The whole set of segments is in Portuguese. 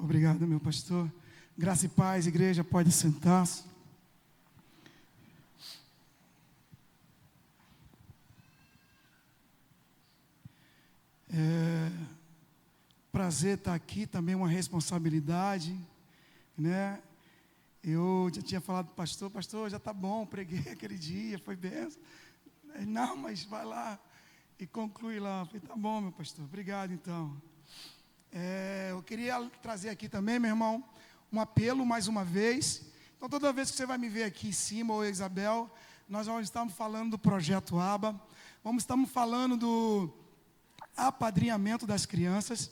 Obrigado, meu pastor. Graça e paz, igreja, pode sentar-se. Prazer estar aqui, também uma responsabilidade, né? Eu já tinha falado para o pastor, já está bom, preguei aquele dia, foi benção. Não, mas vai lá e conclui lá. Eu falei, tá bom, meu pastor, obrigado então. Eu queria trazer aqui também, meu irmão, um apelo mais uma vez. Então, toda vez que você vai me ver aqui em cima, ou Isabel, nós vamos estar falando do Projeto ABA, vamos estar falando do apadrinhamento das crianças.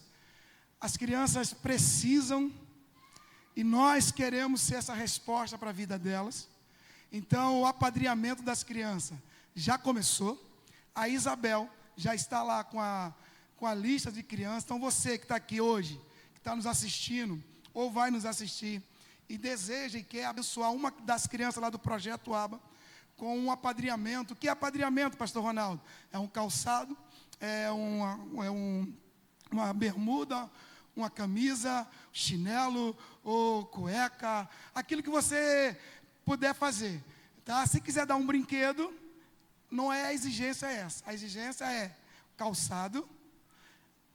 As crianças precisam e nós queremos ser essa resposta para a vida delas. Então, o apadrinhamento das crianças já começou. A Isabel já está lá com a lista de crianças. Então, você que está aqui hoje, que está nos assistindo, ou vai nos assistir, e deseja e quer abençoar uma das crianças lá do Projeto ABA, com um apadrinhamento. O que é apadrinhamento, pastor Ronaldo? É um calçado, uma bermuda, uma camisa, chinelo ou cueca, aquilo que você puder fazer, tá? Se quiser dar um brinquedo, não é a exigência essa. A exigência é calçado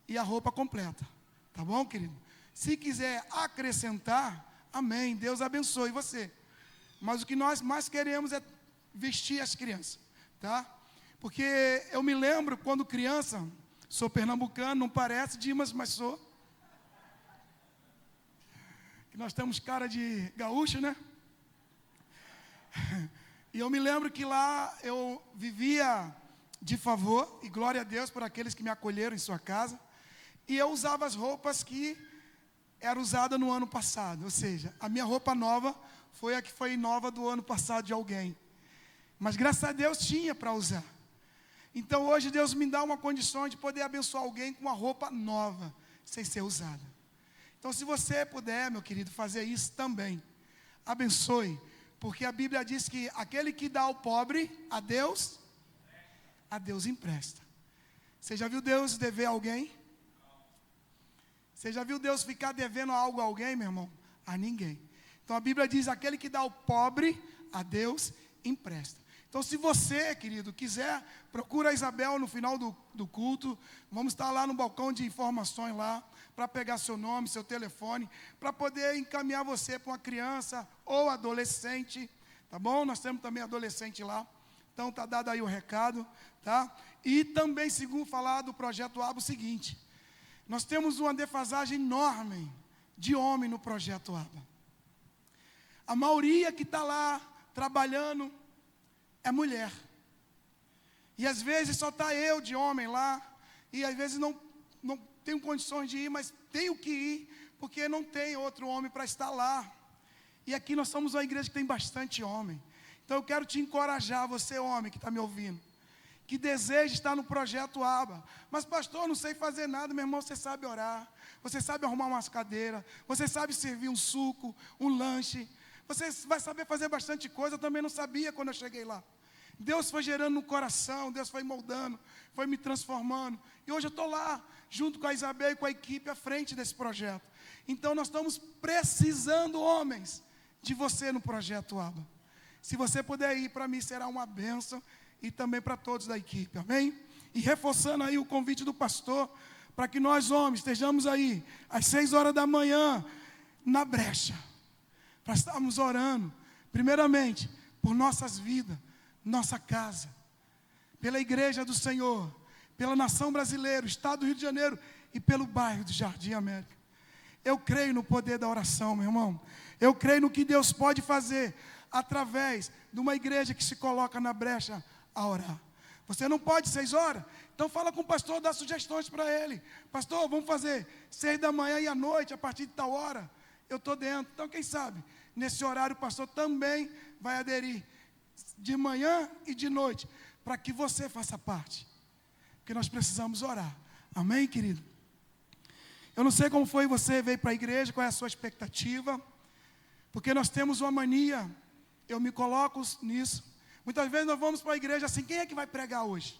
e a roupa completa, tá bom, querido? Se quiser acrescentar, amém, Deus abençoe você. Mas o que nós mais queremos é vestir as crianças, tá? Porque eu me lembro quando criança, sou pernambucano, não parece, Dimas, mas sou. Que nós temos cara de gaúcho, né? E eu me lembro que lá eu vivia de favor, e glória a Deus por aqueles que me acolheram em sua casa, e eu usava as roupas que eram usadas no ano passado, ou seja, a minha roupa nova foi a que foi nova do ano passado de alguém, mas graças a Deus tinha para usar. Então hoje Deus me dá uma condição de poder abençoar alguém com uma roupa nova, sem ser usada. Então se você puder, meu querido, fazer isso também, abençoe, porque a Bíblia diz que aquele que dá ao pobre, a Deus empresta. Você já viu Deus dever a alguém? Você já viu Deus ficar devendo algo a alguém, meu irmão? A ninguém. Então a Bíblia diz, aquele que dá ao pobre, a Deus empresta. Então se você, querido, quiser, procura a Isabel no final do culto. Vamos estar lá no balcão de informações lá, para pegar seu nome, seu telefone, para poder encaminhar você para uma criança ou adolescente, tá bom? Nós temos também adolescente lá, então está dado aí o recado, tá? E também, segundo falar do Projeto ABA, o seguinte, nós temos uma defasagem enorme de homem no Projeto ABA. A maioria que está lá trabalhando é mulher. E às vezes só está eu de homem lá, e às vezes não tenho condições de ir, mas tenho que ir, porque não tem outro homem para estar lá. E aqui nós somos uma igreja que tem bastante homem. Então eu quero te encorajar, você homem que está me ouvindo, que deseja estar no Projeto ABA. Mas pastor, eu não sei fazer nada. Meu irmão, você sabe orar, você sabe arrumar umas cadeiras, você sabe servir um suco, um lanche, você vai saber fazer bastante coisa. Eu também não sabia quando eu cheguei lá. Deus foi gerando no coração, Deus foi moldando, foi me transformando. E hoje eu estou lá, junto com a Isabel e com a equipe à frente desse projeto. Então nós estamos precisando, homens, de você no Projeto ABA. Se você puder ir, para mim será uma bênção, e também para todos da equipe, amém? E reforçando aí o convite do pastor, para que nós homens estejamos aí, às 6 horas da manhã, na brecha, para estarmos orando, primeiramente, por nossas vidas, nossa casa, pela igreja do Senhor, pela nação brasileira, estado do Rio de Janeiro e pelo bairro do Jardim América. Eu creio no poder da oração, meu irmão. Eu creio no que Deus pode fazer através de uma igreja que se coloca na brecha a orar. Você não pode 6 horas? Então fala com o pastor, dá sugestões para ele. Pastor, vamos fazer 6 da manhã e à noite, a partir de tal hora. Eu estou dentro. Então quem sabe, nesse horário o pastor também vai aderir, de manhã e de noite, para que você faça parte, porque nós precisamos orar, amém, querido? Eu não sei como foi você veio para a igreja, qual é a sua expectativa, porque nós temos uma mania, eu me coloco nisso, muitas vezes nós vamos para a igreja assim, quem é que vai pregar hoje?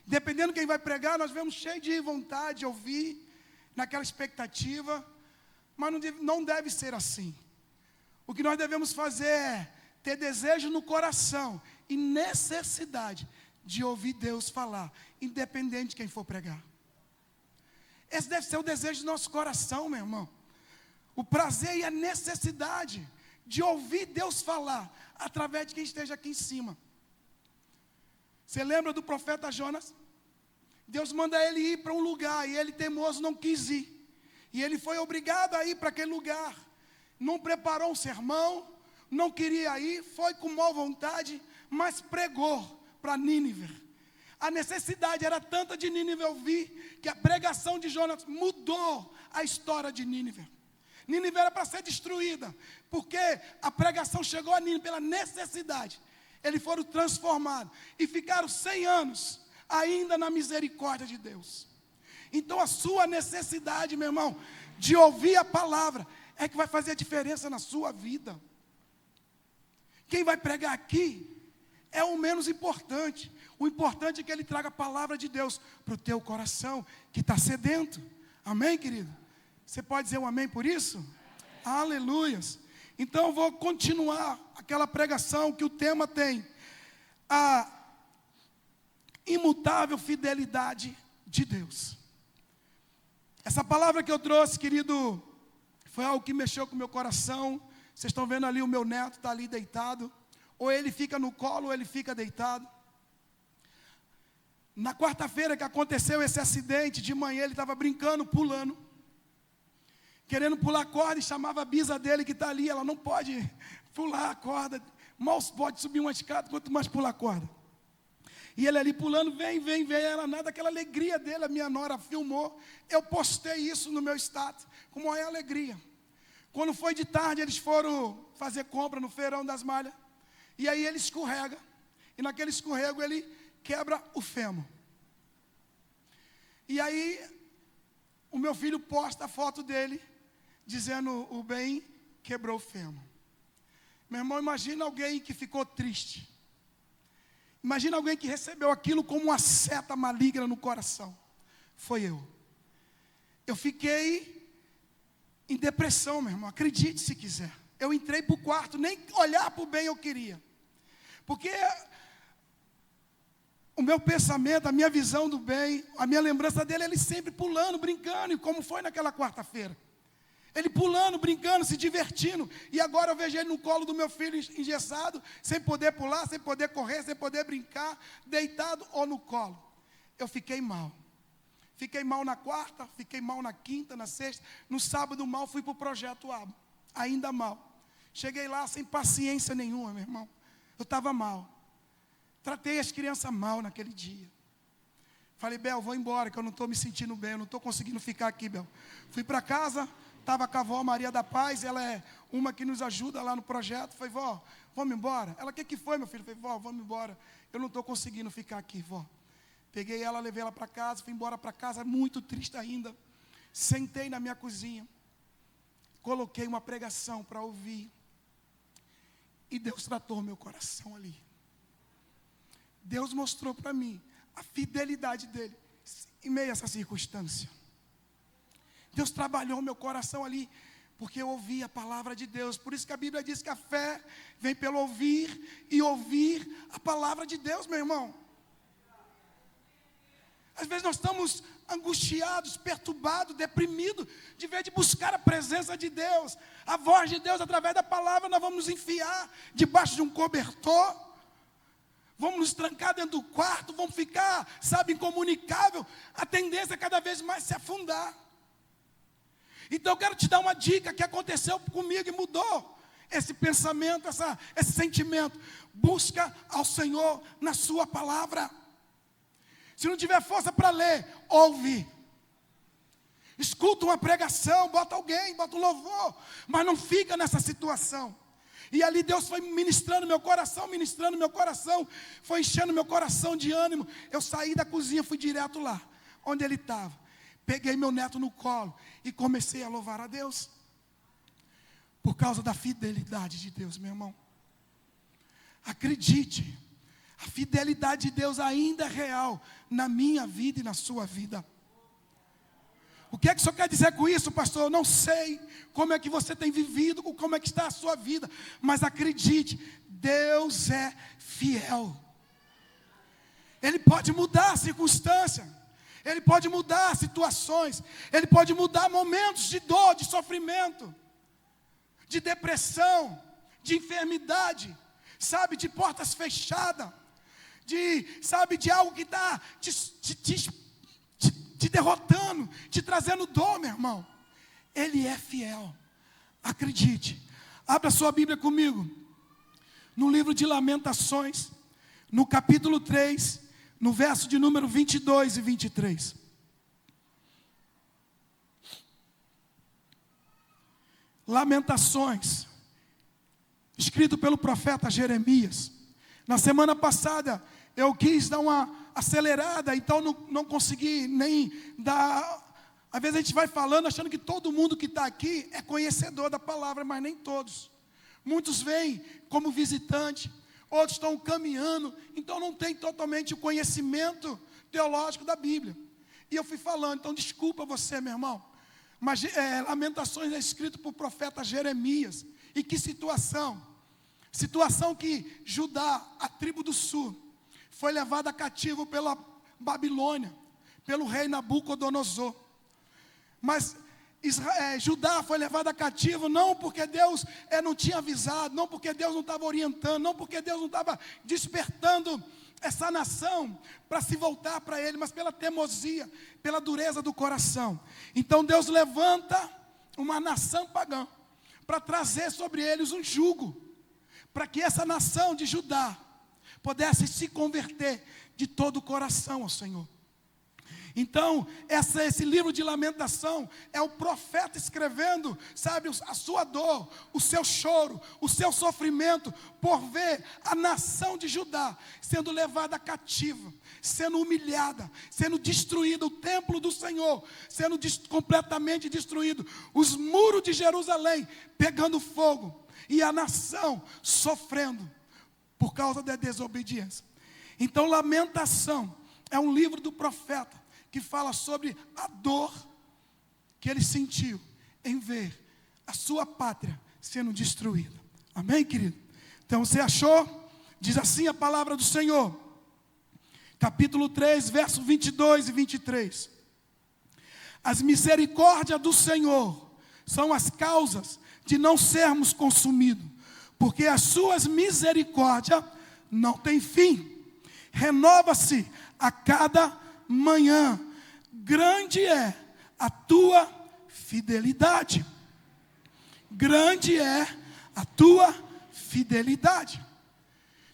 Dependendo de quem vai pregar, nós vemos cheio de vontade de ouvir, naquela expectativa, Mas não deve ser assim. O que nós devemos fazer é ter desejo no coração e necessidade de ouvir Deus falar, independente de quem for pregar. Esse deve ser o desejo do nosso coração, meu irmão. O prazer e a necessidade de ouvir Deus falar através de quem esteja aqui em cima. Você lembra do profeta Jonas? Deus manda ele ir para um lugar e ele, teimoso, não quis ir. E ele foi obrigado a ir para aquele lugar. Não preparou um sermão, não queria ir, foi com má vontade, mas pregou para Nínive. A necessidade era tanta de Nínive ouvir, que a pregação de Jonas mudou a história de Nínive. Nínive era para ser destruída, porque a pregação chegou a Nínive pela necessidade. Eles foram transformados e ficaram 100 anos ainda na misericórdia de Deus. Então a sua necessidade, meu irmão, de ouvir a palavra, é que vai fazer a diferença na sua vida. Quem vai pregar aqui é o menos importante. O importante é que ele traga a palavra de Deus para o teu coração, que está sedento. Amém, querido? Você pode dizer um amém por isso? Amém. Aleluias. Então eu vou continuar aquela pregação que o tema tem. A imutável fidelidade de Deus. Essa palavra que eu trouxe, querido, foi algo que mexeu com o meu coração. Vocês estão vendo ali, o meu neto está ali deitado. Ou ele fica no colo, ou ele fica deitado. Na quarta-feira que aconteceu esse acidente, de manhã ele estava brincando, pulando. Querendo pular a corda, e chamava a bisa dele que está ali. Ela não pode pular a corda. Mal pode subir uma escada, quanto mais pular a corda. E ele ali pulando, vem, ela nada, aquela alegria dele, a minha nora filmou. Eu postei isso no meu status, com maior alegria. Quando foi de tarde, eles foram fazer compra no Feirão das Malhas. E aí ele escorrega. E naquele escorrego ele quebra o fêmur. E aí o meu filho posta a foto dele, dizendo: o bem quebrou o fêmur. Meu irmão, imagina alguém que ficou triste. Imagina alguém que recebeu aquilo como uma seta maligna no coração. Foi eu. Eu fiquei em depressão, meu irmão. Acredite se quiser. Eu entrei para o quarto, nem olhar para o bem eu queria. Porque o meu pensamento, a minha visão do bem, a minha lembrança dele, ele sempre pulando, brincando, e como foi naquela quarta-feira. Ele pulando, brincando, se divertindo. E agora eu vejo ele no colo do meu filho engessado, sem poder pular, sem poder correr, sem poder brincar, deitado ou no colo. Eu fiquei mal. Fiquei mal na quarta, fiquei mal na quinta, na sexta. No sábado mal, fui para o Projeto Abo. Ainda mal. Cheguei lá sem paciência nenhuma, meu irmão. Eu estava mal. Tratei as crianças mal naquele dia. Falei: Bel, vou embora, que eu não estou me sentindo bem, eu não estou conseguindo ficar aqui, Bel. Fui para casa. Estava com a avó Maria da Paz, ela é uma que nos ajuda lá no projeto. Falei: vó, vamos embora? Ela: o que foi, meu filho? Falei: vó, vamos embora. Eu não estou conseguindo ficar aqui, vó. Peguei ela, levei ela para casa, fui embora para casa, muito triste ainda. Sentei na minha cozinha, coloquei uma pregação para ouvir. E Deus tratou meu coração ali. Deus mostrou para mim a fidelidade dele em meio a essa circunstância. Deus trabalhou meu coração ali, porque eu ouvi a palavra de Deus. Por isso que a Bíblia diz que a fé vem pelo ouvir, e ouvir a palavra de Deus, meu irmão. Às vezes nós estamos angustiados, perturbados, deprimidos, de vez de buscar a presença de Deus, a voz de Deus através da palavra. Nós vamos nos enfiar debaixo de um cobertor, vamos nos trancar dentro do quarto, vamos ficar, incomunicável. A tendência é cada vez mais se afundar. Então eu quero te dar uma dica que aconteceu comigo e mudou esse pensamento, esse sentimento. Busca ao Senhor na sua palavra. Se não tiver força para ler, ouve. Escuta uma pregação, bota alguém, bota um louvor, mas não fica nessa situação. E ali Deus foi ministrando meu coração, foi enchendo meu coração de ânimo. Eu saí da cozinha, fui direto lá, onde ele estava. Peguei meu neto no colo e comecei a louvar a Deus. Por causa da fidelidade de Deus, meu irmão. Acredite, a fidelidade de Deus ainda é real na minha vida e na sua vida. O que é que o senhor quer dizer com isso, pastor? Eu não sei como é que você tem vivido, como é que está a sua vida, mas acredite, Deus é fiel. Ele pode mudar a circunstância, Ele pode mudar situações, Ele pode mudar momentos de dor, de sofrimento, de depressão, de enfermidade, sabe, de portas fechadas, de algo que está te derrotando, te trazendo dor, meu irmão. Ele é fiel, acredite. Abra sua Bíblia comigo, no livro de Lamentações, no capítulo 3, no verso de número 22 e 23. Lamentações, escrito pelo profeta Jeremias. Na semana passada, eu quis dar uma acelerada, então não consegui nem dar. Às vezes a gente vai falando achando que todo mundo que está aqui é conhecedor da palavra, mas nem todos. Muitos vêm como visitante, outros estão caminhando, então não tem totalmente o conhecimento teológico da Bíblia. E eu fui falando, então desculpa você, meu irmão, mas Lamentações é escrito por profeta Jeremias. E que situação? Situação que Judá, a tribo do sul, foi levada cativo pela Babilônia, pelo rei Nabucodonosor. Mas Judá foi levada cativo não porque Deus não tinha avisado, não porque Deus não estava orientando, não porque Deus não estava despertando essa nação para se voltar para Ele, mas pela teimosia, pela dureza do coração. Então Deus levanta uma nação pagã para trazer sobre eles um jugo, para que essa nação de Judá pudesse se converter de todo o coração ao Senhor. Então, esse livro de lamentação é o profeta escrevendo, sabe, a sua dor, o seu choro, o seu sofrimento, por ver a nação de Judá sendo levada cativa, sendo humilhada, sendo destruída, o templo do Senhor sendo completamente destruído, os muros de Jerusalém pegando fogo, e a nação sofrendo por causa da desobediência. Então, Lamentação é um livro do profeta que fala sobre a dor que ele sentiu em ver a sua pátria sendo destruída. Amém, querido? Então você achou? Diz assim a palavra do Senhor, capítulo 3, verso 22 e 23. As misericórdias do Senhor são as causas de não sermos consumidos, porque as suas misericórdias não têm fim, renova-se a cada manhã, grande é a tua fidelidade. Grande é a tua fidelidade.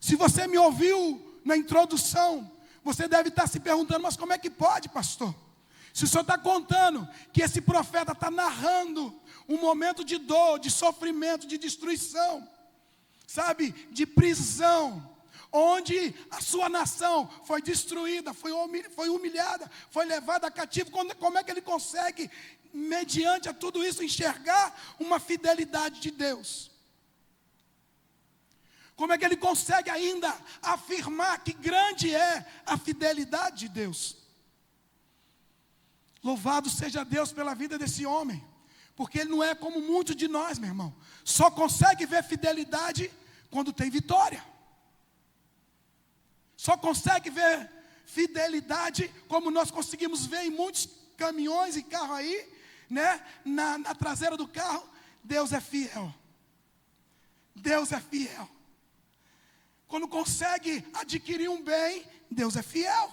Se você me ouviu na introdução, você deve estar se perguntando, mas como é que pode, pastor? Se o senhor está contando que esse profeta está narrando um momento de dor, de sofrimento, de destruição, sabe, de prisão, onde a sua nação foi destruída, foi humilhada, foi levada cativo, como é que ele consegue, mediante a tudo isso, enxergar uma fidelidade de Deus? Como é que ele consegue ainda afirmar que grande é a fidelidade de Deus? Louvado seja Deus pela vida desse homem, porque ele não é como muitos de nós, meu irmão, só consegue ver fidelidade quando tem vitória. Só consegue ver fidelidade como nós conseguimos ver em muitos caminhões e carro aí, né? Na traseira do carro. Deus é fiel. Deus é fiel. Quando consegue adquirir um bem, Deus é fiel.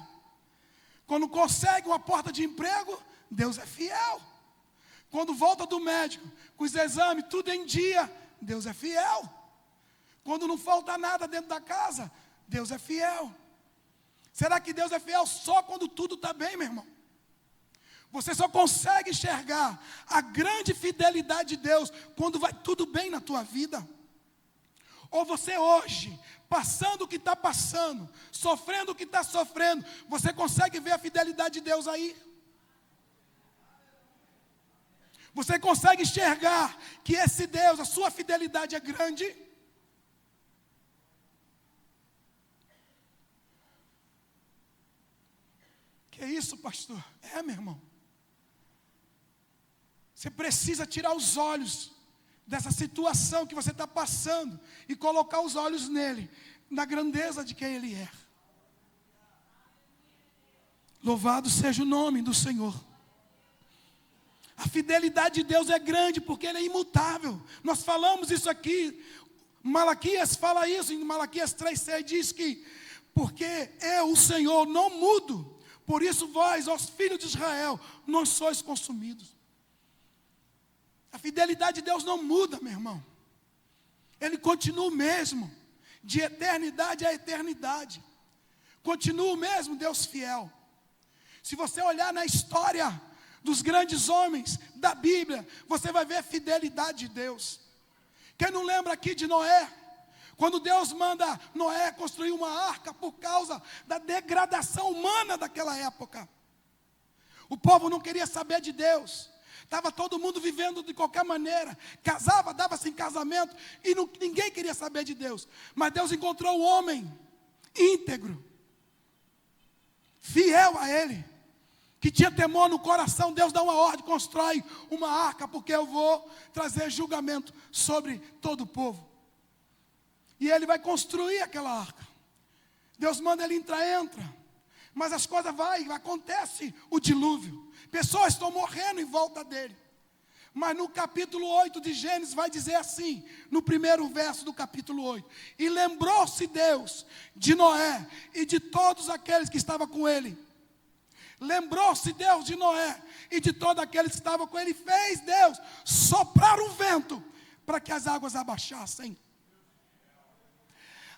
Quando consegue uma porta de emprego, Deus é fiel. Quando volta do médico, com os exames, tudo em dia, Deus é fiel. Quando não falta nada dentro da casa, Deus é fiel. Será que Deus é fiel só quando tudo está bem, meu irmão? Você só consegue enxergar a grande fidelidade de Deus quando vai tudo bem na tua vida. Ou você hoje, passando o que está passando, sofrendo o que está sofrendo, você consegue ver a fidelidade de Deus aí? Você consegue enxergar que esse Deus, a sua fidelidade é grande? Que isso, pastor? Meu irmão. Você precisa tirar os olhos dessa situação que você está passando e colocar os olhos nele, na grandeza de quem ele é. Louvado seja o nome do Senhor. A fidelidade de Deus é grande porque Ele é imutável. Nós falamos isso aqui. Malaquias fala isso em Malaquias 3,6, diz que porque eu, o Senhor, não mudo, por isso vós, os filhos de Israel, não sois consumidos. A fidelidade de Deus não muda, meu irmão. Ele continua o mesmo, de eternidade a eternidade. Continua o mesmo Deus fiel. Se você olhar na história dos grandes homens da Bíblia, você vai ver a fidelidade de Deus. Quem não lembra aqui de Noé? Quando Deus manda Noé construir uma arca por causa da degradação humana daquela época. O povo não queria saber de Deus. Estava todo mundo vivendo de qualquer maneira. Casava, dava-se em casamento e ninguém queria saber de Deus. Mas Deus encontrou um homem íntegro, fiel a Ele, que tinha temor no coração. Deus dá uma ordem, constrói uma arca, porque eu vou trazer julgamento sobre todo o povo. E ele vai construir aquela arca. Deus manda ele entrar, entra. Mas as coisas acontece o dilúvio. Pessoas estão morrendo em volta dele. Mas no capítulo 8 de Gênesis vai dizer assim, no primeiro verso do capítulo 8. E lembrou-se Deus de Noé e de todos aqueles que estavam com ele. Lembrou-se Deus de Noé e de todos aqueles que estavam com ele. E fez Deus soprar um vento para que as águas abaixassem.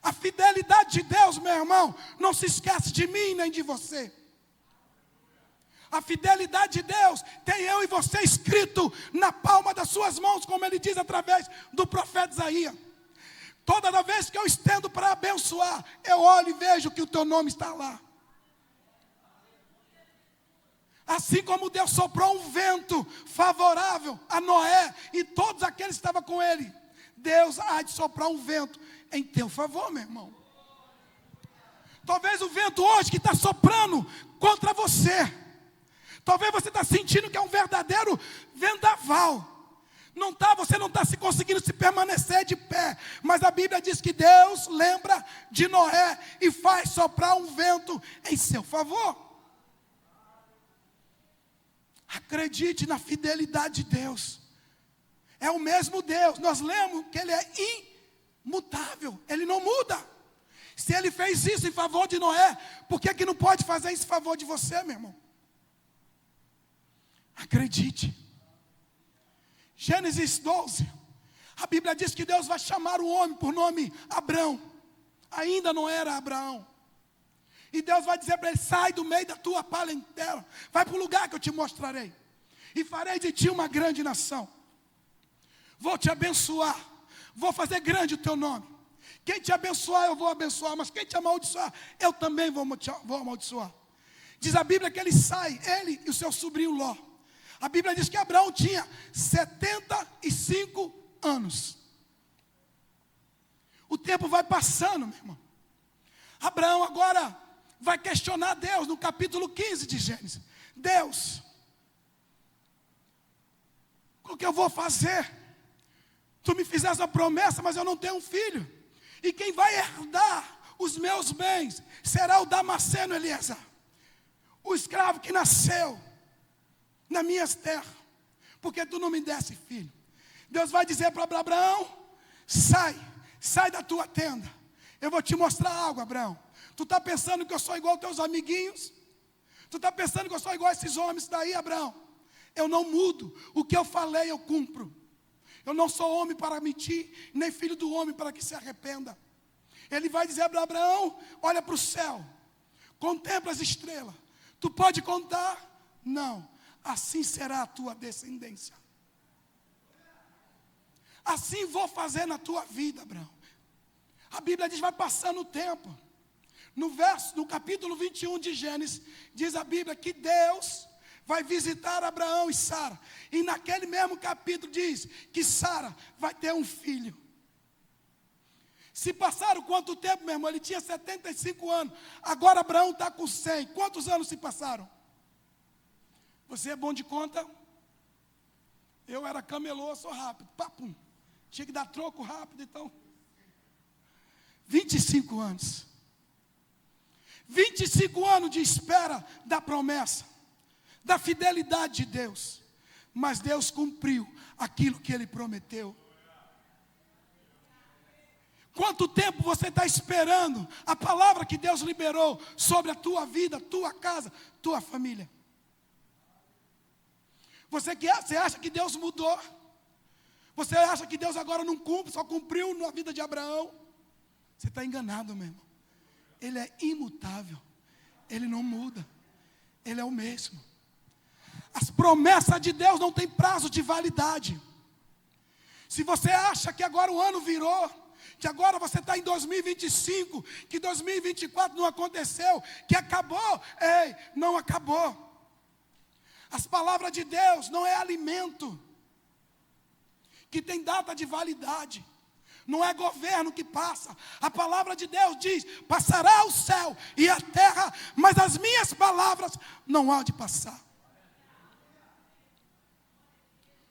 A fidelidade de Deus, meu irmão, não se esquece de mim nem de você. A fidelidade de Deus tem eu e você escrito na palma das suas mãos, como ele diz através do profeta Isaías. Toda vez que eu estendo para abençoar, eu olho e vejo que o teu nome está lá. Assim como Deus soprou um vento favorável a Noé e todos aqueles que estavam com ele, Deus há de soprar um vento em teu favor, meu irmão. Talvez o vento hoje que está soprando contra você, talvez você está sentindo que é um verdadeiro vendaval. Você não está conseguindo se permanecer de pé. Mas a Bíblia diz que Deus lembra de Noé e faz soprar um vento em seu favor. Acredite na fidelidade de Deus. É o mesmo Deus. Nós lemos que Ele é imutável. Ele não muda. Se Ele fez isso em favor de Noé, por que não pode fazer isso em favor de você, meu irmão? Acredite. Gênesis 12. A Bíblia diz que Deus vai chamar o homem por nome Abrão. Ainda não era Abraão. E Deus vai dizer para ele: sai do meio da tua parentela, vai para o lugar que eu te mostrarei, e farei de ti uma grande nação. Vou te abençoar, vou fazer grande o teu nome. Quem te abençoar eu vou abençoar, mas quem te amaldiçoar eu também vou amaldiçoar. Diz a Bíblia que ele sai, ele e o seu sobrinho Ló. A Bíblia diz que Abraão tinha 75 anos. O tempo vai passando, meu irmão. Abraão agora vai questionar Deus no capítulo 15 de Gênesis. Deus, o que eu vou fazer? Tu me fizeste a promessa, mas eu não tenho um filho. E quem vai herdar os meus bens será o Damasceno Eliezer, o escravo que nasceu nas minhas terras, porque tu não me desse filho. Deus vai dizer para Abraão: sai da tua tenda. Eu vou te mostrar algo, Abraão. Tu está pensando que eu sou igual aos teus amiguinhos? Tu está pensando que eu sou igual a esses homens daí, Abraão? Eu não mudo. O que eu falei eu cumpro. Eu não sou homem para mentir, nem filho do homem para que se arrependa. Ele vai dizer para Abraão: olha para o céu, contempla as estrelas. Tu pode contar? Não. Assim será a tua descendência. Assim vou fazer na tua vida, Abraão. A Bíblia diz, vai passando o tempo. No capítulo 21 de Gênesis, diz a Bíblia que Deus vai visitar Abraão e Sara. E naquele mesmo capítulo diz que Sara vai ter um filho. Se passaram quanto tempo, meu irmão? Ele tinha 75 anos. Agora Abraão está com 100. Quantos anos se passaram? Você é bom de conta? Eu era camelô, eu sou rápido. Papum. Tinha que dar troco rápido, então. 25 anos. 25 anos de espera da promessa, da fidelidade de Deus. Mas Deus cumpriu aquilo que Ele prometeu. Quanto tempo você está esperando a palavra que Deus liberou sobre a tua vida, tua casa, tua família? Você acha que Deus mudou? Você acha que Deus agora não cumpre, só cumpriu na vida de Abraão? Você está enganado, meu irmão. Ele é imutável. Ele não muda. Ele é o mesmo. As promessas de Deus não têm prazo de validade. Se você acha que agora o ano virou, que agora você está em 2025, que 2024 não aconteceu, que acabou, ei, não acabou. As palavras de Deus não é alimento que tem data de validade. Não é governo que passa. A palavra de Deus diz: passará o céu e a terra, mas as minhas palavras não há de passar.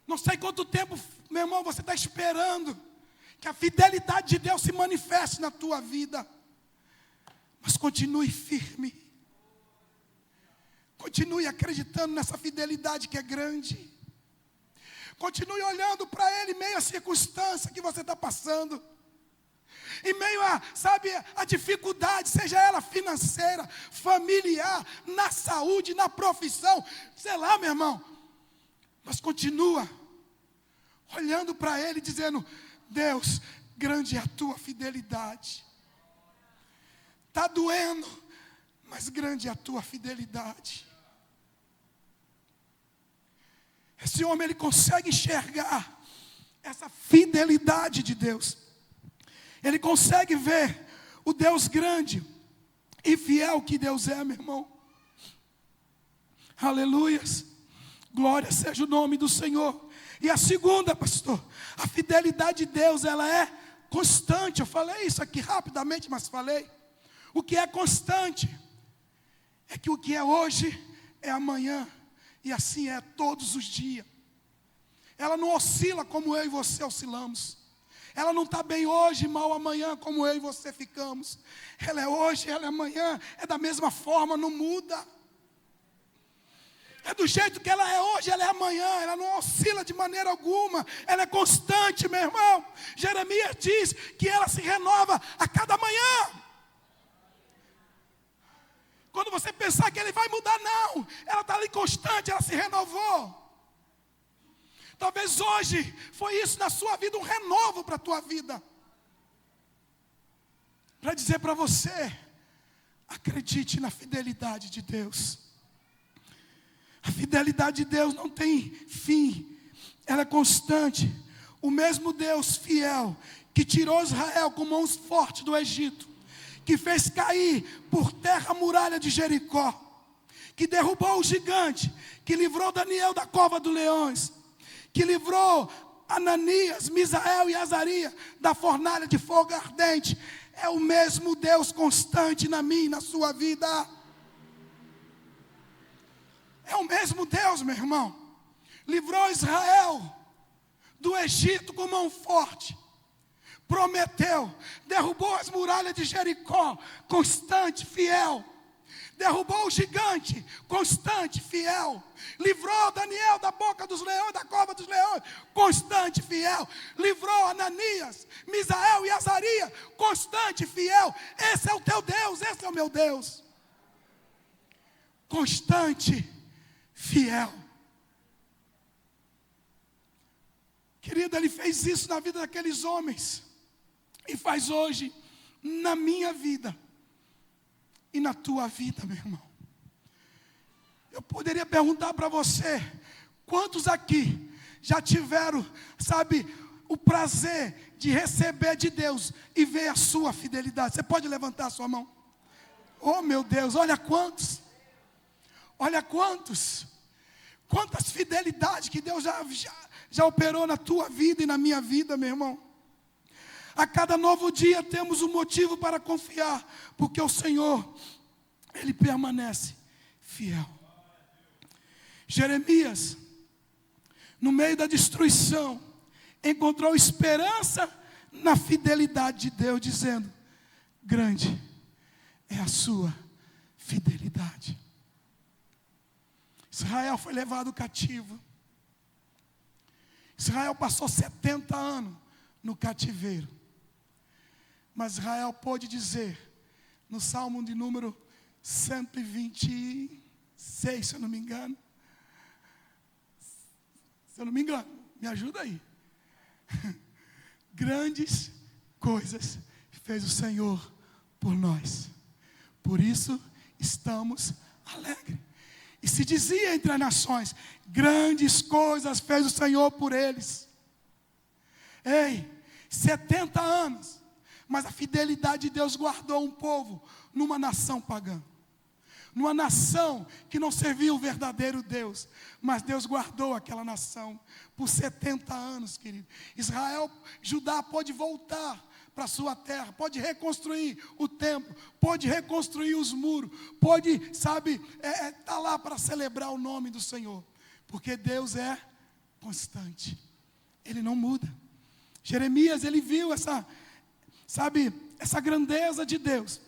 Não sei quanto tempo, meu irmão, você está esperando que a fidelidade de Deus se manifeste na tua vida. Mas continue firme. Continue acreditando nessa fidelidade que é grande. Continue olhando para Ele em meio à circunstância que você está passando. Em meio a, a dificuldade, seja ela financeira, familiar, na saúde, na profissão, sei lá, meu irmão. Mas continua olhando para Ele, dizendo: Deus, grande é a tua fidelidade. Está doendo, mas grande é a tua fidelidade. Esse homem, ele consegue enxergar essa fidelidade de Deus. Ele consegue ver o Deus grande e fiel que Deus é, meu irmão. Aleluias. Glória seja o nome do Senhor. E a segunda, pastor, a fidelidade de Deus, ela é constante. Eu falei isso aqui rapidamente, mas falei. O que é constante é que o que é hoje é amanhã. E assim é todos os dias. Ela não oscila como eu e você oscilamos. Ela não está bem hoje, mal amanhã, como eu e você ficamos. Ela é hoje, ela é amanhã, é da mesma forma, não muda. É do jeito que ela é hoje, ela é amanhã, ela não oscila de maneira alguma. Ela é constante, meu irmão. Jeremias diz que ela se renova a cada manhã. Quando você pensar que ele vai mudar, não. Ela está ali constante, ela se renovou. Talvez hoje foi isso na sua vida, um renovo para a tua vida. Para dizer para você: acredite na fidelidade de Deus. A fidelidade de Deus não tem fim, ela é constante. O mesmo Deus fiel que tirou Israel com mãos fortes do Egito, que fez cair por terra a muralha de Jericó, que derrubou o gigante, que livrou Daniel da cova dos leões, que livrou Ananias, Misael e Azarias da fornalha de fogo ardente, é o mesmo Deus constante na minha e na sua vida. É o mesmo Deus, meu irmão. Livrou Israel do Egito com mão forte. Prometeu, derrubou as muralhas de Jericó, constante, fiel. Derrubou o gigante, constante, fiel. Livrou Daniel da boca dos leões, da cova dos leões, constante, fiel. Livrou Ananias, Misael e Azarias, constante, fiel. Esse é o teu Deus, esse é o meu Deus. Constante, fiel. Querido, Ele fez isso na vida daqueles homens. E faz hoje, na minha vida e na tua vida, meu irmão. Eu poderia perguntar para você: quantos aqui já tiveram, o prazer de receber de Deus e ver a sua fidelidade? Você pode levantar a sua mão? Oh, meu Deus, olha quantos. Olha quantos. Quantas fidelidades que Deus já operou na tua vida e na minha vida, meu irmão. A cada novo dia temos um motivo para confiar, porque o Senhor, Ele permanece fiel. Jeremias, no meio da destruição, encontrou esperança na fidelidade de Deus, dizendo: grande é a sua fidelidade. Israel foi levado cativo. Israel passou 70 anos no cativeiro. Mas Israel pôde dizer, no Salmo de número 126, se eu não me engano. Se eu não me engano, me ajuda aí. Grandes coisas fez o Senhor por nós. Por isso estamos alegres. E se dizia entre as nações: grandes coisas fez o Senhor por eles. Ei, 70 anos. Mas a fidelidade de Deus guardou um povo numa nação pagã. Numa nação que não servia o verdadeiro Deus. Mas Deus guardou aquela nação por 70 anos, querido. Israel, Judá pôde voltar para a sua terra, pode reconstruir o templo, pode reconstruir os muros, pode, tá lá para celebrar o nome do Senhor. Porque Deus é constante. Ele não muda. Jeremias, ele viu essa grandeza de Deus.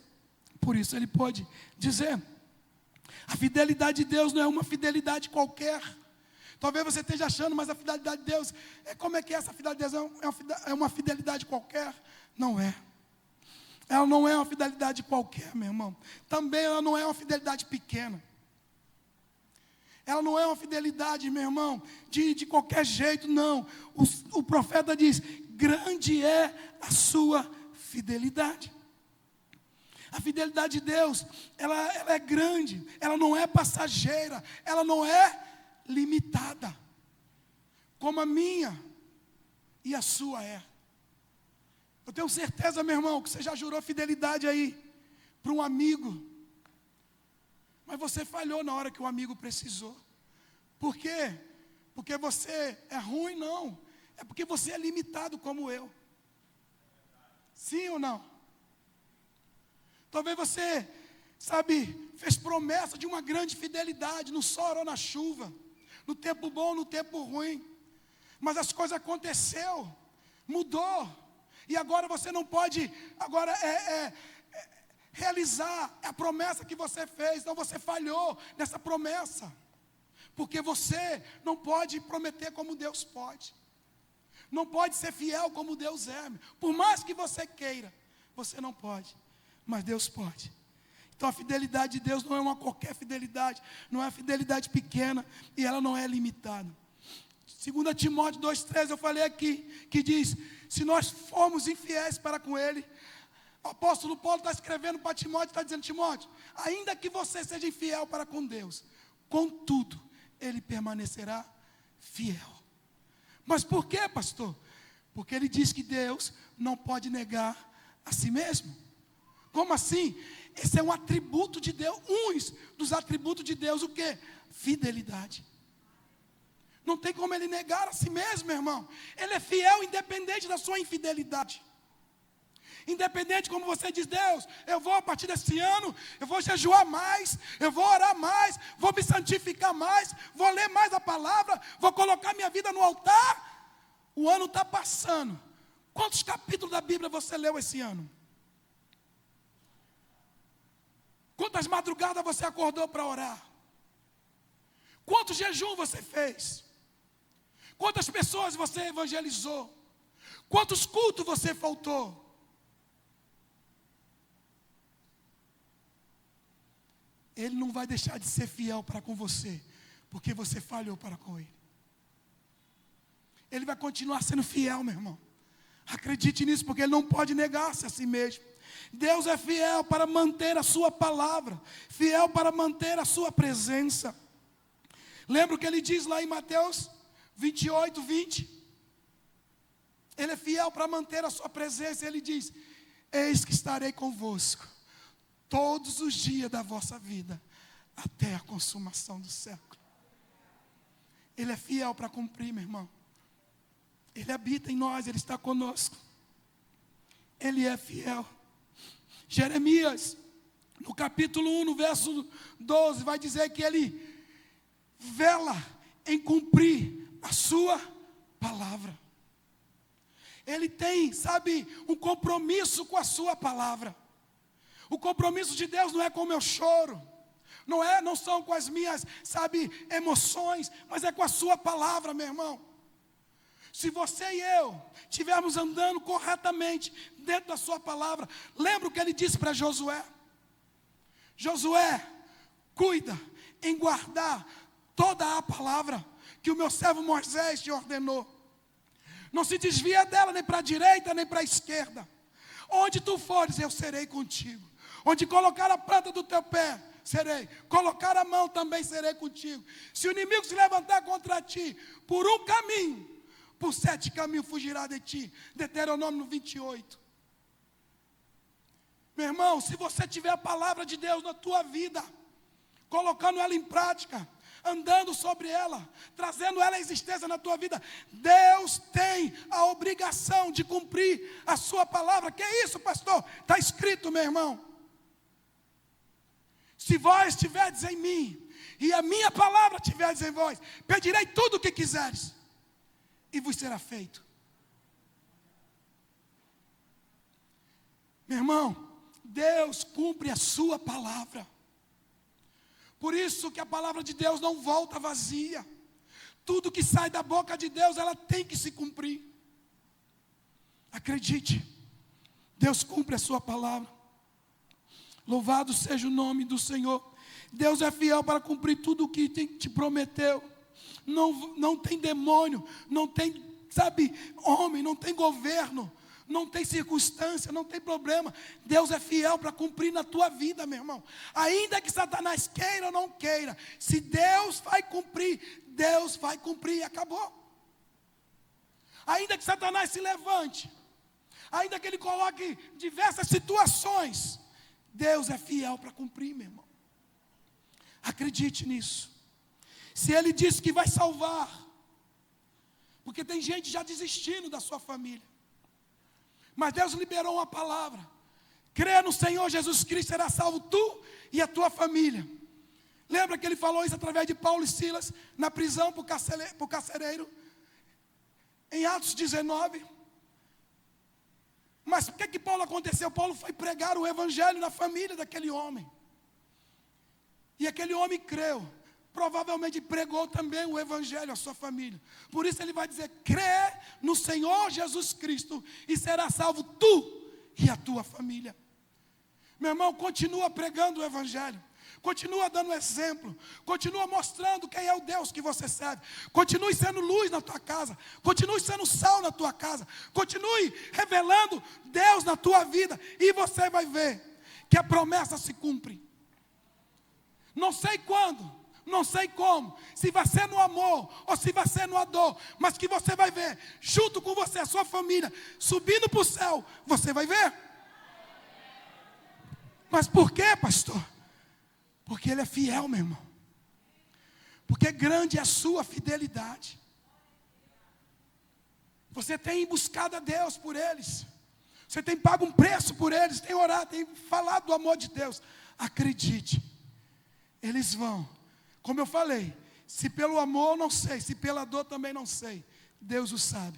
Por isso ele pôde dizer: a fidelidade de Deus não é uma fidelidade qualquer. Talvez você esteja achando, mas a fidelidade de Deus, como é que é essa fidelidade de Deus? É uma fidelidade qualquer? Não é. Ela não é uma fidelidade qualquer, meu irmão. Também ela não é uma fidelidade pequena. Ela não é uma fidelidade, meu irmão, de qualquer jeito, não. O profeta diz: grande é a sua fidelidade. A fidelidade de Deus, ela é grande, ela não é passageira, ela não é limitada, como a minha e a sua é. Eu tenho certeza, meu irmão, que você já jurou fidelidade aí para um amigo, mas você falhou na hora que o amigo precisou. Por quê? Porque você é ruim? Não, é porque você é limitado como eu. Sim ou não? Talvez você, fez promessa de uma grande fidelidade no sol ou na chuva, no tempo bom, no tempo ruim, mas as coisas aconteceram, mudou, e agora você não pode realizar a promessa que você fez. Então você falhou nessa promessa, porque você não pode prometer como Deus pode, não pode ser fiel como Deus é. Por mais que você queira, você não pode, mas Deus pode. Então a fidelidade de Deus não é uma qualquer fidelidade, não é fidelidade pequena, e ela não é limitada. 2 Timóteo 2,13, eu falei aqui, que diz: se nós formos infiéis para com Ele, o apóstolo Paulo está escrevendo para Timóteo, está dizendo: Timóteo, ainda que você seja infiel para com Deus, contudo, Ele permanecerá fiel. Mas por quê, pastor? Porque ele diz que Deus não pode negar a si mesmo. Como assim? Esse é um atributo de Deus, dos atributos de Deus, o quê? Fidelidade. Não tem como Ele negar a si mesmo, meu irmão. Ele é fiel independente da sua infidelidade. Independente como você diz: Deus, eu vou a partir desse ano, eu vou jejuar mais, eu vou orar mais, vou me santificar mais, vou ler mais a palavra, vou colocar minha vida no altar. O ano está passando. Quantos capítulos da Bíblia você leu esse ano? Quantas madrugadas você acordou para orar? Quantos jejum você fez? Quantas pessoas você evangelizou? Quantos cultos você faltou? Ele não vai deixar de ser fiel para com você, porque você falhou para com Ele. Ele vai continuar sendo fiel, meu irmão. Acredite nisso, porque Ele não pode negar-se a si mesmo. Deus é fiel para manter a sua palavra, fiel para manter a sua presença. Lembra o que Ele diz lá em Mateus 28, 20? Ele é fiel para manter a sua presença. Ele diz: eis que estarei convosco todos os dias da vossa vida, até a consumação do século. Ele é fiel para cumprir, meu irmão. Ele habita em nós, Ele está conosco. Ele é fiel. Jeremias, no capítulo 1, no verso 12, vai dizer que ele vela em cumprir a sua palavra. Ele tem, sabe, um compromisso com a sua palavra. O compromisso de Deus não é com o meu choro, não são com as minhas, sabe, emoções, mas é com a sua palavra, meu irmão. Se você e eu estivermos andando corretamente dentro da sua palavra, lembra o que ele disse para Josué? Josué, cuida em guardar toda a palavra que o meu servo Moisés te ordenou. Não se desvia dela nem para a direita nem para a esquerda. Onde tu fores, eu serei contigo. Onde colocar a planta do teu pé, serei. Colocar a mão, também serei contigo. Se o inimigo se levantar contra ti, por um caminho, por 7 caminhos fugirá de ti. Deuteronômio 28. Meu irmão, se você tiver a palavra de Deus na tua vida, colocando ela em prática, andando sobre ela, trazendo ela à existência na tua vida, Deus tem a obrigação de cumprir a sua palavra. Que é isso, pastor? Está escrito, meu irmão. Se vós estiverdes em mim, e a minha palavra estiverdes em vós, pedirei tudo o que quiseres, e vos será feito. Meu irmão, Deus cumpre a sua palavra. Por isso que a palavra de Deus não volta vazia. Tudo que sai da boca de Deus, ela tem que se cumprir. Acredite, Deus cumpre a sua palavra. Louvado seja o nome do Senhor. Deus é fiel para cumprir tudo o que te prometeu. Não tem demônio, não tem, sabe, homem, não tem governo, não tem circunstância, não tem problema. Deus é fiel para cumprir na tua vida, meu irmão. Ainda que Satanás queira ou não queira, se Deus vai cumprir e acabou. Ainda que Satanás se levante, ainda que ele coloque diversas situações, Deus é fiel para cumprir, meu irmão. Acredite nisso. Se Ele disse que vai salvar, porque tem gente já desistindo da sua família, mas Deus liberou uma palavra: crê no Senhor Jesus Cristo, será salvo tu e a tua família. Lembra que Ele falou isso através de Paulo e Silas, na prisão para o carcereiro, em Atos 19. Mas o que Paulo aconteceu? Paulo foi pregar o evangelho na família daquele homem. E aquele homem creu. Provavelmente pregou também o evangelho à sua família. Por isso ele vai dizer: crê no Senhor Jesus Cristo e será salvo tu e a tua família. Meu irmão, continua pregando o evangelho. Continua dando exemplo, continua mostrando quem é o Deus que você serve. Continue sendo luz na tua casa, continue sendo sal na tua casa, continue revelando Deus na tua vida, e você vai ver que a promessa se cumpre. Não sei quando, não sei como, se vai ser no amor ou se vai ser no dor, mas que você vai ver, junto com você, a sua família, subindo para o céu, você vai ver. Mas por quê, pastor? Porque Ele é fiel, meu irmão. Porque grande é a sua fidelidade. Você tem buscado a Deus por eles. Você tem pago um preço por eles. Tem orado, tem falado do amor de Deus. Acredite, eles vão. Como eu falei, se pelo amor não sei, se pela dor também não sei. Deus o sabe.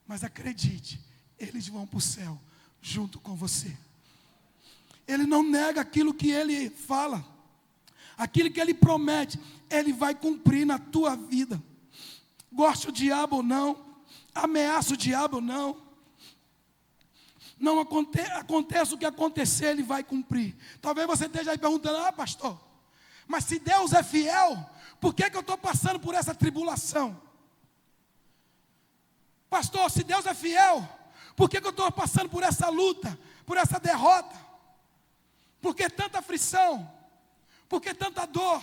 Mas acredite, eles vão para o céu junto com você. Ele não nega aquilo que Ele fala. Aquilo que Ele promete, Ele vai cumprir na tua vida. Goste o diabo ou não, ameaça o diabo ou não. Não aconteça o que acontecer, Ele vai cumprir. Talvez você esteja aí perguntando: ah, pastor, mas se Deus é fiel, por que eu estou passando por essa tribulação? Pastor, se Deus é fiel, por que eu estou passando por essa luta, por essa derrota? Por que tanta aflição? Por que tanta dor?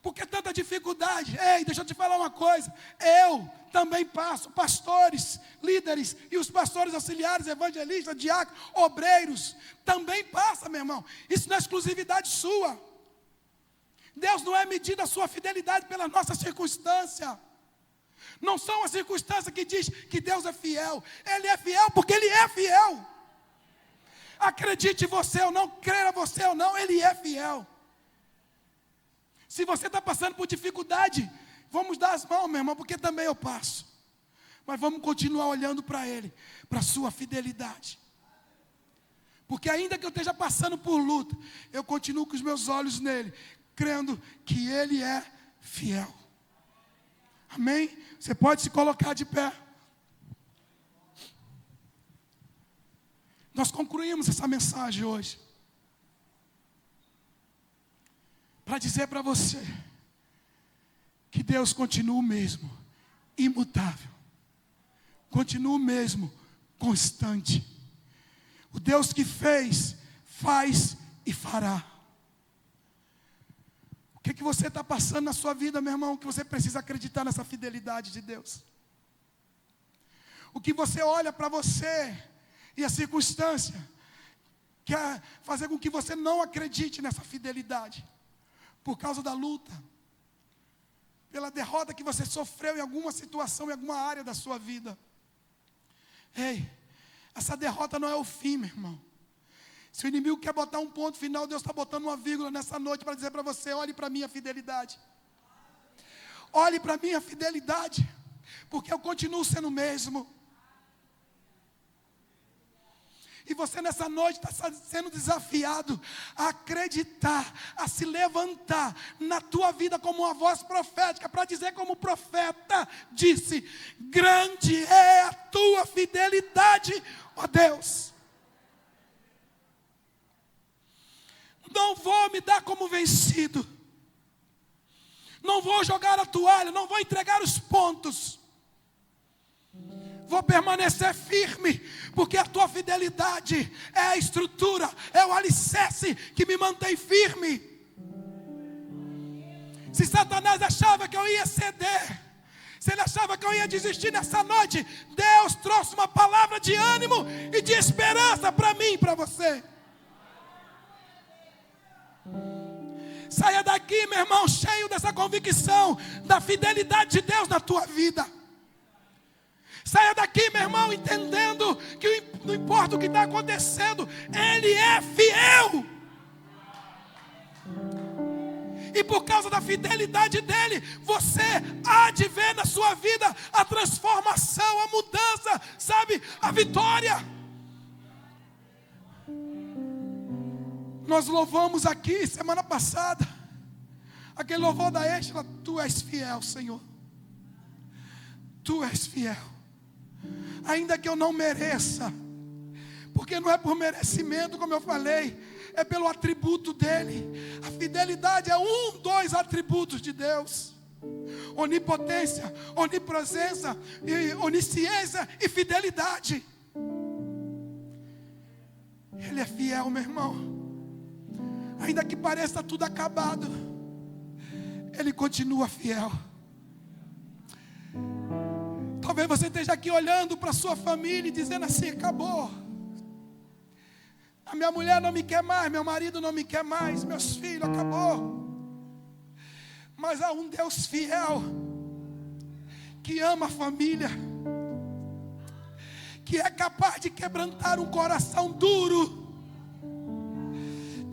Por que tanta dificuldade? Ei, deixa eu te falar uma coisa. Eu também passo, pastores, líderes e os pastores auxiliares, evangelistas, diáconos, obreiros, também passa, meu irmão. Isso não é exclusividade sua. Deus não é medido a sua fidelidade pela nossa circunstância. Não são as circunstâncias que diz que Deus é fiel. Ele é fiel porque Ele é fiel. Acredite você ou não, creia você ou não, Ele é fiel. Se você está passando por dificuldade, Vamos dar as mãos, meu irmão, porque também eu passo. Mas vamos continuar olhando para Ele, para a sua fidelidade. Porque ainda que eu esteja passando por luta, eu continuo com os meus olhos nele, crendo que Ele é fiel. Amém? Você pode se colocar de pé. Nós concluímos essa mensagem hoje para dizer para você que Deus continua o mesmo, imutável, continua o mesmo, constante. O Deus que fez, faz e fará. O que você está passando na sua vida, meu irmão, que você precisa acreditar nessa fidelidade de Deus? O que você olha para você e a circunstância quer fazer com que você não acredite nessa fidelidade, por causa da luta, pela derrota que você sofreu em alguma situação, em alguma área da sua vida. Ei, essa derrota não é o fim, meu irmão. Se o inimigo quer botar um ponto final, Deus está botando uma vírgula nessa noite para dizer para você: olhe para a minha fidelidade. Olhe para a minha fidelidade, porque eu continuo sendo o mesmo. E você nessa noite está sendo desafiado a acreditar, a se levantar na tua vida como uma voz profética, para dizer como o profeta disse: grande é a tua fidelidade, ó Deus. Não vou me dar como vencido, não vou jogar a toalha, não vou entregar os pontos. Vou permanecer firme, porque a tua fidelidade é a estrutura, é o alicerce que me mantém firme. Se Satanás achava que eu ia ceder, se ele achava que eu ia desistir nessa noite, Deus trouxe uma palavra de ânimo e de esperança para mim e para você. Saia daqui, meu irmão, cheio dessa convicção da fidelidade de Deus na tua vida. Saia daqui, meu irmão, entendendo que não importa o que está acontecendo, Ele é fiel. E por causa da fidelidade dEle, você há de ver na sua vida a transformação, a mudança, sabe, a vitória. Nós louvamos aqui semana passada, aquele louvor da Êxtila: Tu és fiel, Senhor. Tu és fiel. Ainda que eu não mereça, porque não é por merecimento, como eu falei, é pelo atributo dele. A fidelidade é dois atributos de Deus: onipotência, onipresença, onisciência e fidelidade. Ele é fiel, meu irmão. Ainda que pareça tudo acabado, Ele continua fiel. Talvez você esteja aqui olhando para a sua família e dizendo assim: acabou. A minha mulher não me quer mais, meu marido não me quer mais, meus filhos, acabou. Mas há um Deus fiel, que ama a família, que é capaz de quebrantar um coração duro,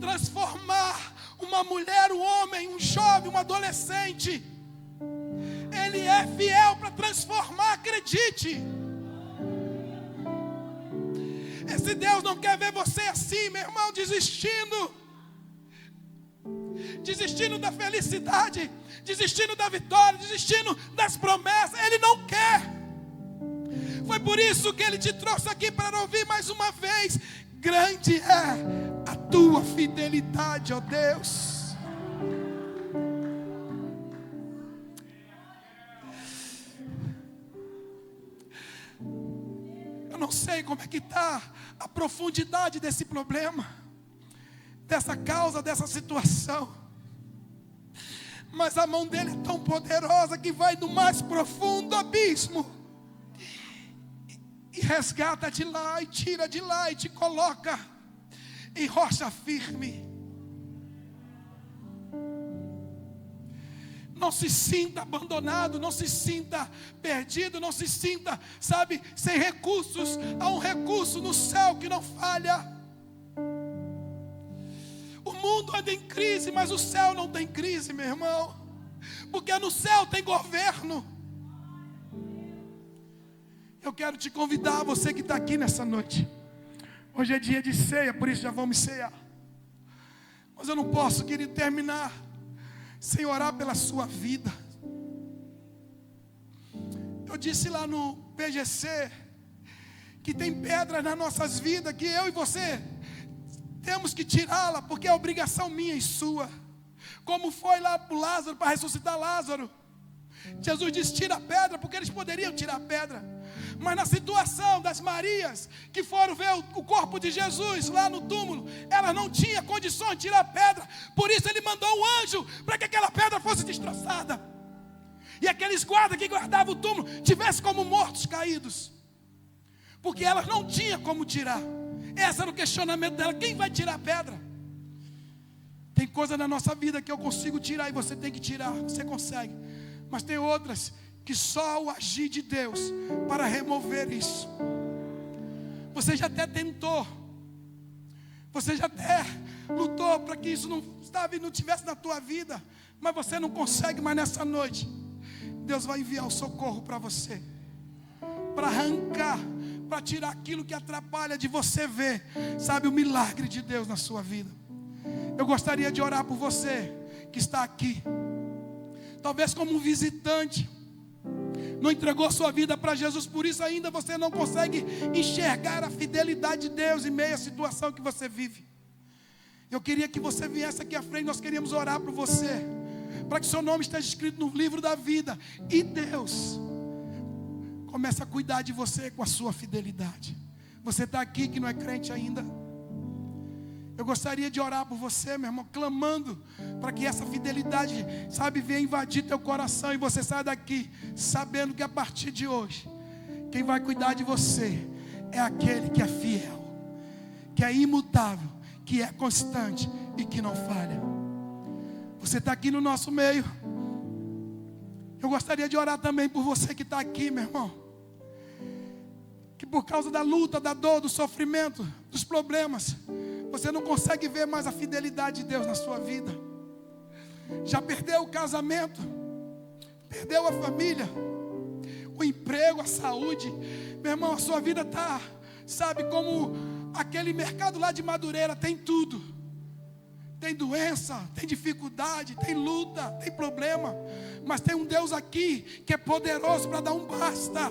transformar uma mulher, um homem, um jovem, um adolescente. Ele é fiel para transformar, acredite. Esse Deus não quer ver você assim, meu irmão, desistindo da felicidade, desistindo da vitória, desistindo das promessas. Ele não quer. Foi por isso que Ele te trouxe aqui para ouvir mais uma vez: grande é a tua fidelidade, ó Deus. Eu não sei como é que está a profundidade desse problema, dessa causa, dessa situação, mas a mão dele é tão poderosa que vai no mais profundo abismo e resgata de lá, e tira de lá, e te coloca em rocha firme. Não se sinta abandonado, não se sinta perdido, não se sinta, sabe, sem recursos. Há um recurso no céu que não falha. O mundo anda em crise, mas o céu não tem crise, meu irmão. porque no céu tem governo. Eu quero te convidar, você que está aqui nessa noite. Hoje é dia de ceia, por isso já vamos cear. Mas eu não posso, querido, terminar sem orar pela sua vida. Eu disse lá no PGC que tem pedras nas nossas vidas que eu e você temos que tirá-la, porque é obrigação minha e sua. Como foi lá para Lázaro, para ressuscitar Lázaro. Jesus disse: tira a pedra, porque eles poderiam tirar a pedra. Mas na situação das Marias, que foram ver o corpo de Jesus lá no túmulo, elas não tinham condições de tirar a pedra. Por isso ele mandou um anjo para que aquela pedra fosse destroçada. E aqueles guardas que guardavam o túmulo tivessem como mortos caídos. Porque elas não tinham como tirar. Esse era o questionamento dela: quem vai tirar a pedra? Tem coisa na nossa vida que eu consigo tirar e você tem que tirar, você consegue. Mas tem outras que só o agir de Deus para remover isso. Você já até tentou, você já até lutou para que isso não tivesse na tua vida, mas você não consegue. Mas nessa noite Deus vai enviar o socorro para você, para arrancar, para tirar aquilo que atrapalha de você ver, sabe, o milagre de Deus na sua vida. Eu gostaria de orar por você que está aqui, talvez como um visitante, não entregou sua vida para Jesus, por isso ainda você não consegue enxergar a fidelidade de Deus em meio à situação que você vive. Eu queria que você viesse aqui à frente, nós queríamos orar por você, para que seu nome esteja escrito no livro da vida, e Deus comece a cuidar de você com a sua fidelidade. Você está aqui que não é crente ainda, eu gostaria de orar por você, meu irmão, clamando para que essa fidelidade, sabe, venha invadir teu coração e você saia daqui sabendo que a partir de hoje, quem vai cuidar de você é aquele que é fiel, que é imutável, que é constante e que não falha. Você está aqui no nosso meio. Eu gostaria de orar também por você que está aqui, meu irmão, que por causa da luta, da dor, do sofrimento, dos problemas, você não consegue ver mais a fidelidade de Deus na sua vida. Já perdeu o casamento, perdeu a família, o emprego, a saúde. Meu irmão, a sua vida está, sabe, como aquele mercado lá de Madureira, tem tudo. Tem doença, tem dificuldade, tem luta, tem problema. Mas tem um Deus aqui que é poderoso para dar um basta.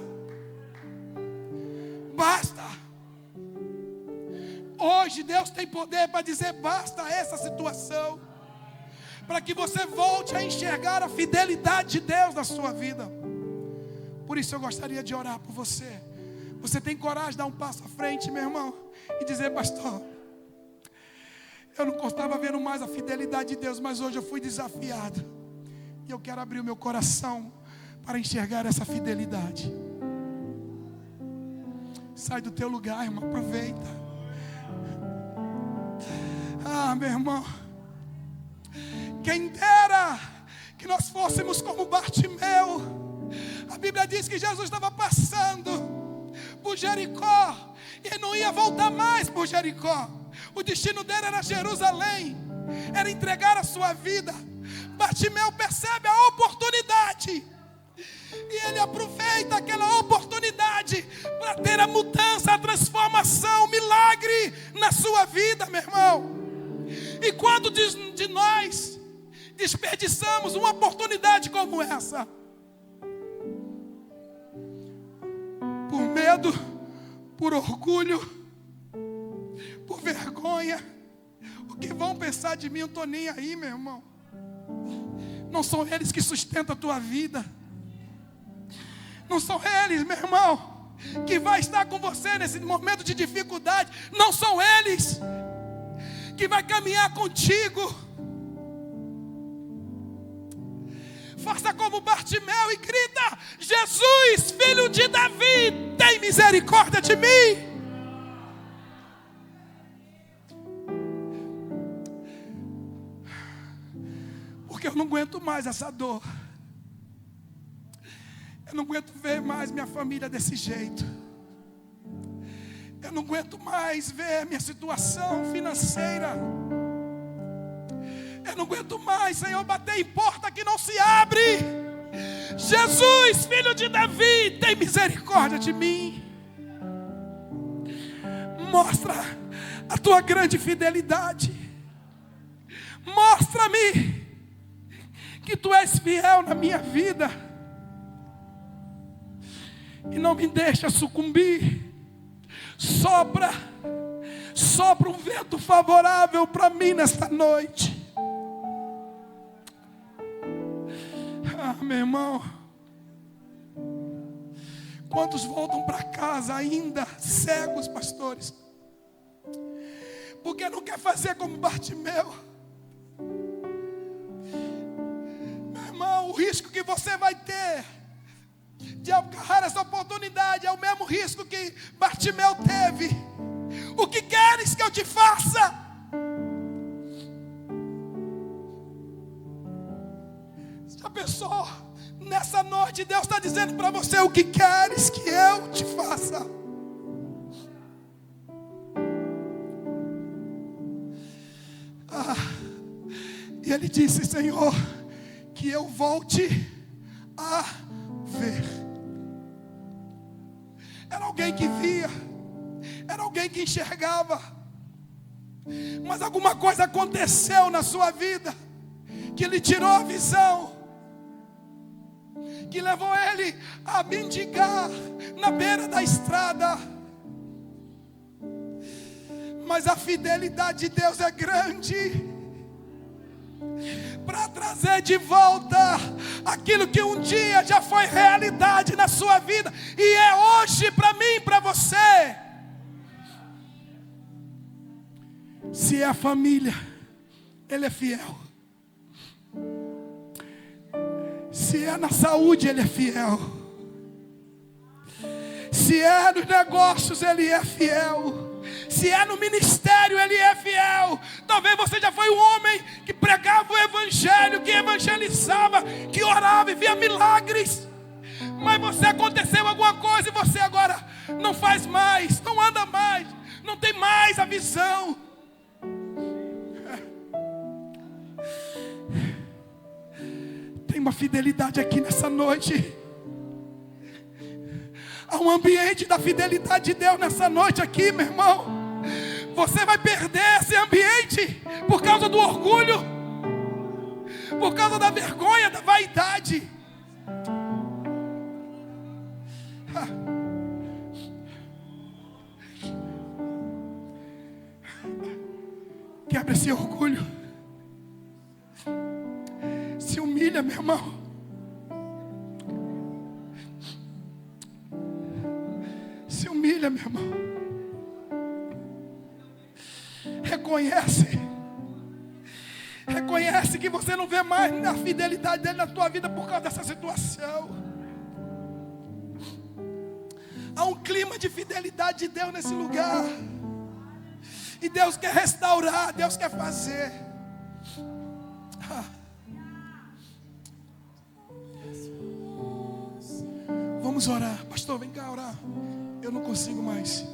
Basta. Hoje Deus tem poder para dizer basta a essa situação, para que você volte a enxergar a fidelidade de Deus na sua vida. Por isso eu gostaria de orar por você. Você tem coragem de dar um passo à frente, meu irmão, e dizer: pastor, eu não estava vendo mais a fidelidade de Deus, mas hoje eu fui desafiado, e eu quero abrir o meu coração para enxergar essa fidelidade. Sai do teu lugar, irmão, aproveita. Ah, meu irmão, quem dera que nós fôssemos como Bartimeu. A Bíblia diz que Jesus estava passando por Jericó e não ia voltar mais por Jericó. O destino dele era Jerusalém, era entregar a sua vida. Bartimeu percebe a oportunidade e ele aproveita aquela oportunidade para ter a mudança, a transformação, o milagre na sua vida, meu irmão. E quando de nós desperdiçamos uma oportunidade como essa, por medo, por orgulho, por vergonha, o que vão pensar de mim? Eu estou nem aí, meu irmão. Não são eles que sustentam a tua vida. Não são eles, meu irmão, que vai estar com você nesse momento de dificuldade. Não são eles que vai caminhar contigo. Faça como Bartimeu e grita: Jesus, filho de Davi, tem misericórdia de mim. Porque eu não aguento mais essa dor. Eu não aguento ver mais minha família desse jeito. Eu não aguento mais ver minha situação financeira. Eu não aguento mais, Senhor, bater em porta que não se abre. Jesus, filho de Davi, tem misericórdia de mim. Mostra a tua grande fidelidade. Mostra-me que tu és fiel na minha vida. E não me deixa sucumbir. Sopra um vento favorável para mim nesta noite. Meu irmão, quantos voltam para casa ainda cegos, pastores? Porque não quer fazer como Bartimeu. Meu irmão, o risco que você vai ter de agarrar essa oportunidade é o mesmo risco que Bartimeu teve. O que queres que eu te faça? Já pensou? Nessa noite Deus está dizendo para você: o que queres que eu te faça? E ele disse: Senhor, que eu volte a ver. Era alguém que via, era alguém que enxergava, mas alguma coisa aconteceu na sua vida que lhe tirou a visão, que levou ele a mendigar na beira da estrada. Mas a fidelidade de Deus é grande para trazer de volta aquilo que um dia já foi realidade na sua vida e é hoje para mim e para você. Se é a família, Ele é fiel. Se é na saúde, Ele é fiel. Se é nos negócios, Ele é fiel. Se é no ministério, Ele é fiel. Talvez você já foi um homem que pregava o evangelho, que evangelizava, que orava e via milagres. Mas você aconteceu alguma coisa e você agora não faz mais, não anda mais, não tem mais a visão. Tem uma fidelidade aqui nessa noite. Há um ambiente da fidelidade de Deus nessa noite aqui, meu irmão. Você vai perder esse ambiente por causa do orgulho, por causa da vergonha, da vaidade. Quebra esse orgulho. Se humilha, meu irmão. Se humilha, meu irmão. Reconhece que você não vê mais a fidelidade dele na tua vida por causa dessa situação. Há um clima de fidelidade de Deus nesse lugar. E Deus quer restaurar, Deus quer fazer. Vamos orar. Pastor, vem cá orar. Eu não consigo mais.